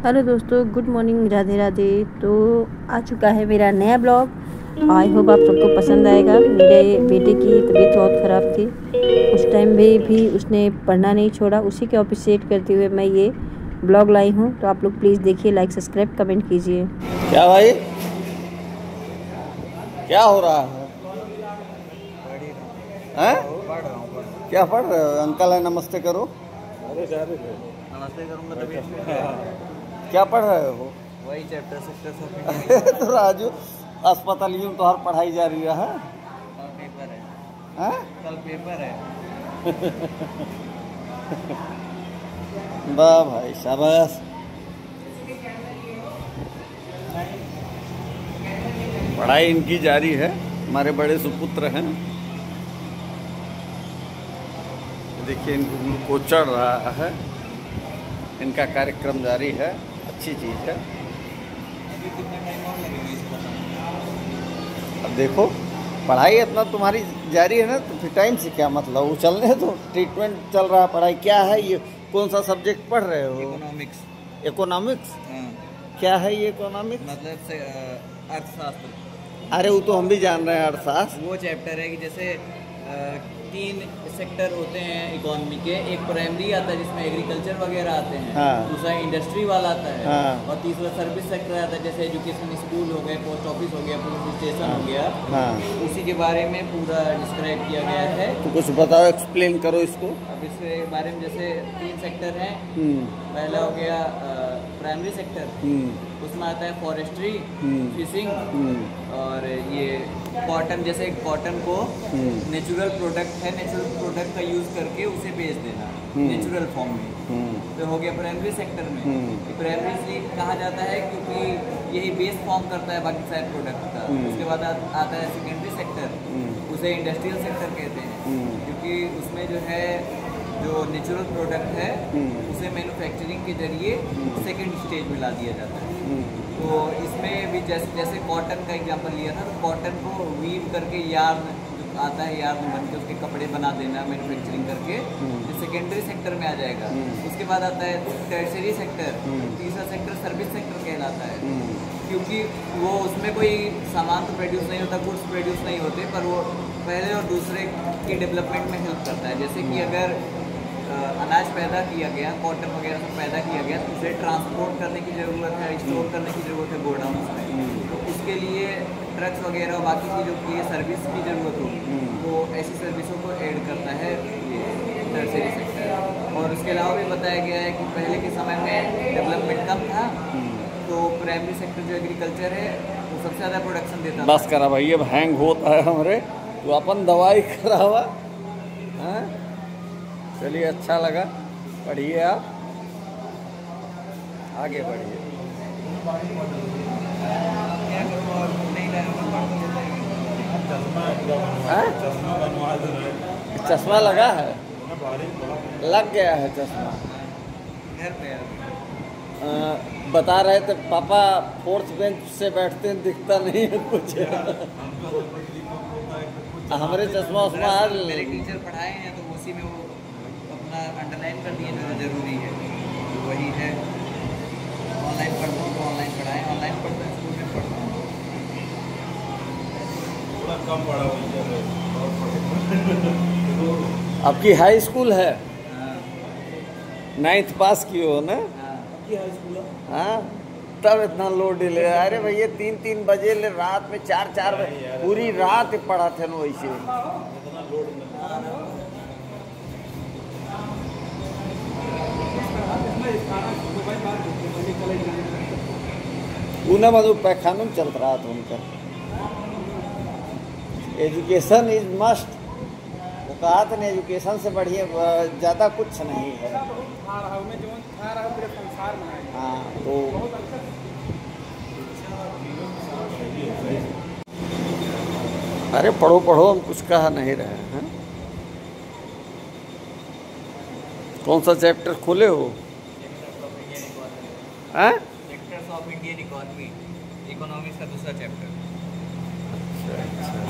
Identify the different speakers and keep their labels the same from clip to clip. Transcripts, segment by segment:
Speaker 1: Hello दोस्तों, good morning, Radhe Radhe. तो आ चुका है मेरा नया ब्लॉग। आई होप आप सबको पसंद आएगा। मेरे बेटे की तबीयत बहुत ख़राब थी, उस टाइम में भी उसने पढ़ना नहीं छोड़ा। उसी के अप्रिशिएट करते हुए मैं ये ब्लॉग लाई हूँ। तो आप लोग प्लीज़ देखिए, लाइक सब्सक्राइब कमेंट कीजिए।
Speaker 2: क्या भाई, क्या हो रहा है? हैं? क्या पढ़ रहे हो? अंकल है, नमस्ते करो।
Speaker 3: नमस्ते करूंगा तभी
Speaker 2: क्या पढ़ रहे हो?
Speaker 3: वही चैप्टर सेक्टर्स ऑफ इंडिया।
Speaker 2: तो राजू, अस्पतालियों तो हर पढ़ाई जारी है।
Speaker 3: कल पेपर है।
Speaker 2: हैं?
Speaker 3: कल पेपर है।
Speaker 2: वाह भाई, शाबाश। पढ़ाई इनकी जारी है। हमारे बड़े सुपुत्र हैं, देखिए इनको चढ़ रहा है। इनका कार्यक्रम जारी है, अच्छी चीज़ है। अब देखो, पढ़ाई इतना तुम्हारी जारी है ना, तो फिर टाइम से क्या मतलब? वो चलने दो, ट्रीटमेंट चल रहा है। पढ़ाई क्या है ये? कौन सा सब्जेक्ट पढ़ रहे हो?
Speaker 3: इकोनॉमिक्स।
Speaker 2: इकोनॉमिक्स?
Speaker 3: हाँ,
Speaker 2: क्या है ये इकोनॉमिक्स?
Speaker 3: मतलब से अर्थशास्त्र।
Speaker 2: अरे वो तो हम भी जान रहे हैं, अर्थशास्त्र।
Speaker 3: वो चैप्टर है कि जैसे 3 सेक्टर होते हैं इकोनॉमी के। एक प्राइमरी आता है जिसमें एग्रीकल्चर वगैरह आते हैं।
Speaker 2: हाँ।
Speaker 3: दूसरा इंडस्ट्री वाला आता है।
Speaker 2: हाँ।
Speaker 3: और तीसरा सर्विस सेक्टर आता है, जैसे एजुकेशन, स्कूल हो गए, पोस्ट ऑफिस हो गया, पुलिस स्टेशन हो गया।
Speaker 2: हाँ,
Speaker 3: उसी के बारे में पूरा डिस्क्राइब किया गया है।
Speaker 2: तो कुछ बताओ, एक्सप्लेन करो इसको।
Speaker 3: अब इसके बारे में जैसे 3 सेक्टर हैं।
Speaker 2: हम्म।
Speaker 3: पहला हो गया प्राइमरी सेक्टर, उसमें आता है फॉरेस्ट्री, फिशिंग, और ये कॉटन। जैसे कॉटन को नेचुरल प्रोडक्ट है, नेचुरल प्रोडक्ट का यूज़ करके उसे बेच देना नेचुरल फॉर्म में। तो हो गया प्राइमरी सेक्टर में। प्राइमरी इसलिए कहा जाता है क्योंकि यही बेस फॉर्म करता है बाकी सारे प्रोडक्ट का। उसके बाद आता है सेकेंडरी सेक्टर, उसे इंडस्ट्रियल सेक्टर कहते हैं, क्योंकि उसमें जो है जो नेचुरल प्रोडक्ट है उसे मैन्युफैक्चरिंग के जरिए सेकंड स्टेज में ला दिया जाता है। तो इसमें भी जैसे कॉटन का एग्जांपल लिया था, तो कॉटन को वीव करके यार्न जो आता है, यार्न बन के उसके कपड़े बना देना मैन्युफैक्चरिंग करके, जो सेकेंडरी सेक्टर में आ जाएगा। उसके बाद आता है टर्शियरी सेक्टर। तीसरा सेक्टर सर्विस सेक्टर कहलाता है, क्योंकि वो उसमें कोई सामान तो प्रोड्यूस नहीं होता, गुड्स प्रोड्यूस नहीं होते, पर वो पहले और दूसरे की डेवलपमेंट में हेल्प करता है। जैसे कि अगर अनाज पैदा किया गया, कॉटन वगैरह सब पैदा किया गया, तो उसे ट्रांसपोर्ट करने की ज़रूरत है, स्टोर करने की ज़रूरत है गोडाउन में। तो उसके लिए ट्रक्स वगैरह और बाकी चीज़ों के लिए सर्विस की ज़रूरत होगी, तो ऐसी सर्विसों को ऐड करता है ये टर्शियरी सेक्टर। और उसके अलावा भी बताया गया है कि पहले के समय में डेवलपमेंट कम था, तो प्राइमरी सेक्टर जो एग्रीकल्चर है वो सबसे ज़्यादा प्रोडक्शन देता
Speaker 2: बस करा भाई, अब हैंग होता है हमरे, तो अपन दवाई करावा। हाँ, चलिए, अच्छा लगा। पढ़िए, आप आगे बढ़िए। चश्मा लगा है? लग गया है चश्मा।
Speaker 3: घर पे
Speaker 2: बता रहे थे पापा, 4th बेंच से बैठते हैं, दिखता नहीं है कुछ। हमारे चश्मा उसमें आज
Speaker 3: मेरे टीचर पढ़ाए हैं, तो उसी में वो अपना अंडरलाइन कर दिए जो जरूरी है, तो वही है। ऑनलाइन पढ़ता हूँ तो ऑनलाइन पढ़ाएँ, ऑनलाइन पढ़ता हूँ स्कूल में पढ़ता हूँ।
Speaker 4: थोड़ा कम पढ़ा
Speaker 2: आपकी हाई स्कूल है?
Speaker 3: हाँ।
Speaker 2: 9th पास की हो ना? हाँ, तब इतना लोड ले। अरे भैया, 3-3 बजे ले, रात में 4-4 बजे पूरी रात पढ़ा थे ना वैसे। पूना बाजू पैखानों में चल रहा था उनका। एजुकेशन इज मस्ट, वो कहा था ना, एजुकेशन से बढ़िया ज़्यादा कुछ नहीं है। हाँ, तो अरे पढ़ो पढ़ो, हम कुछ कहा नहीं रहे हैं। कौन सा चैप्टर खोले हो? हैं?
Speaker 3: Sectors of Indian economy, economics का दूसरा चैप्टर।
Speaker 2: अच्छा।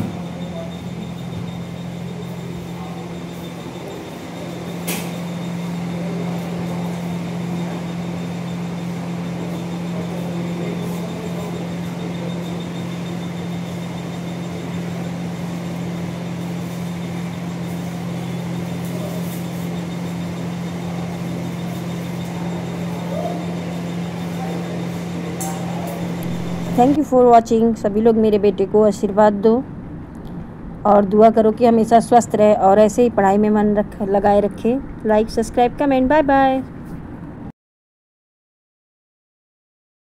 Speaker 1: Thank you for watching. सभी लोग मेरे बेटे को आशीर्वाद दो और दुआ करो कि हमेशा स्वस्थ रहे और ऐसे ही पढ़ाई में मन लगाए रखे। Like, subscribe, comment. Bye bye.